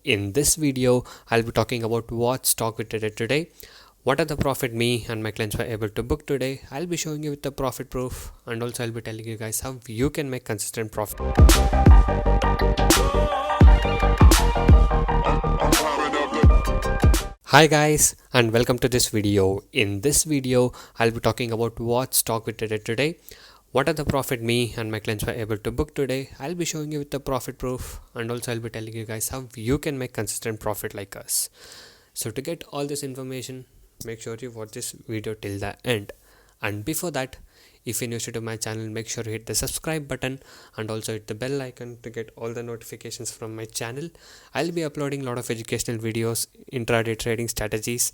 In this video, I'll be talking about what stock we traded today, what are the profit me and my clients were able to book today. I'll be showing you with the profit proof, and also I'll be telling you guys how you can make consistent profit. Hi guys, and welcome to this video. In this video, I'll be talking about what stock we traded today, what are the profit me and my clients were able to book today. I'll be showing you with the profit proof, and also I'll be telling you guys how you can make consistent profit like us. So to get all this information, make sure you watch this video till the end. And before that, if you're new to my channel, make sure you hit the subscribe button and also hit the bell icon to get all the notifications from my channel. I'll be uploading a lot of educational videos, intraday trading strategies,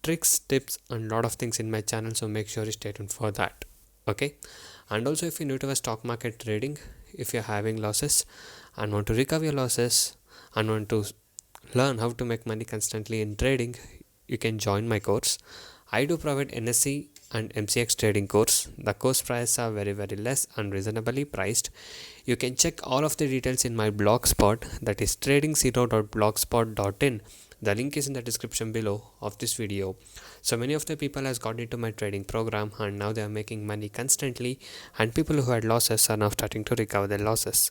tricks, tips, and a lot of things in my channel, so make sure you stay tuned for that. Okay, and also if you're new to a stock market trading, if you're having losses and want to recover your losses and want to learn how to make money constantly in trading, you can join my course. I do provide NSE and MCX trading course. The course prices are very less and reasonably priced. You can check all of the details in my blogspot, that is tradingzero.blogspot.in. The link is in the description below of this video. So many of the people has got into my trading program and now they are making money constantly, and people who had losses are now starting to recover their losses.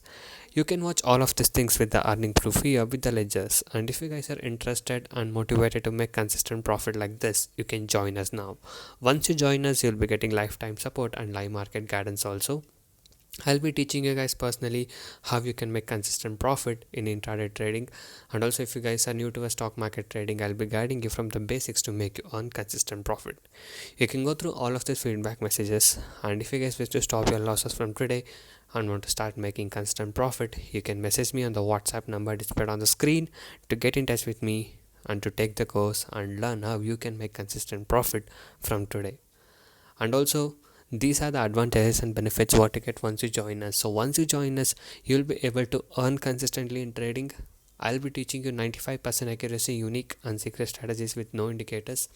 You can watch all of these things with the earning proof here with the ledgers, and if you guys are interested and motivated to make consistent profit like this, you can join us now. Once you join us, you'll be getting lifetime support and live market guidance also. I'll be teaching you guys personally how you can make consistent profit in intraday trading, and also if you guys are new to a stock market trading, I'll be guiding you from the basics to make you earn consistent profit. You can go through all of these feedback messages, and if you guys wish to stop your losses from today and want to start making consistent profit, you can message me on the WhatsApp number displayed on the screen to get in touch with me and to take the course and learn how you can make consistent profit from today. And also, these are the advantages and benefits what you get once you join us. So once you join us, you'll be able to earn consistently in trading. I'll be teaching you 95% accuracy, unique and secret strategies with no indicators.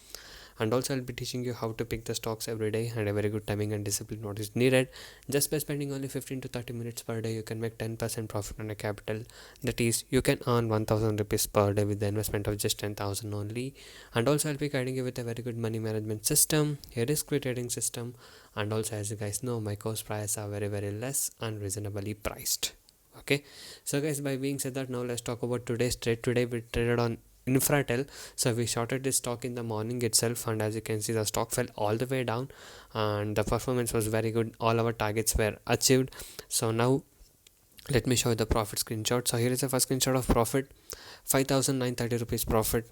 And also I'll be teaching you how to pick the stocks every day, and a very good timing and discipline what is needed. Just by spending only 15 to 30 minutes per day, you can make 10% profit on a capital. That is, you can earn 1000 rupees per day with the investment of just 10,000 only. And also I'll be guiding you with a very good money management system, a risk-free trading system, and also as you guys know, my course prices are very less and reasonably priced. Okay, so guys, by being said that, now let's talk about today's trade. Today we traded on Infratel. So we shorted this stock in the morning itself, and as you can see, the stock fell all the way down and the performance was very good. All our targets were achieved. So now let me show you the profit screenshot. So here is the first screenshot of profit: 5,930 rupees profit,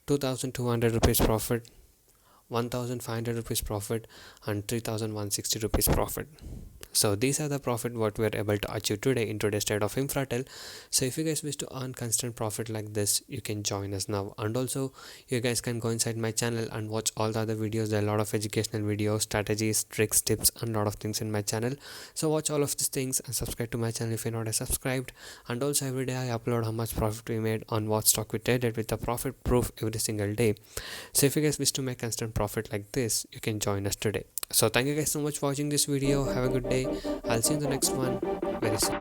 2,200 rupees profit, 1,500 rupees profit, and 3,160 rupees profit. So these are the profit what we are able to achieve today in today's trade of Infratel. So if you guys wish to earn constant profit like this, you can join us now. And also you guys can go inside my channel and watch all the other videos. There are a lot of educational videos, strategies, tricks, tips, and a lot of things in my channel. So watch all of these things and subscribe to my channel if you're not subscribed. And also every day I upload how much profit we made on what stock we traded with the profit proof every single day. So if you guys wish to make constant profit like this, you can join us today. So thank you guys so much for watching this video. Have a good day. I'll see you in the next one very soon.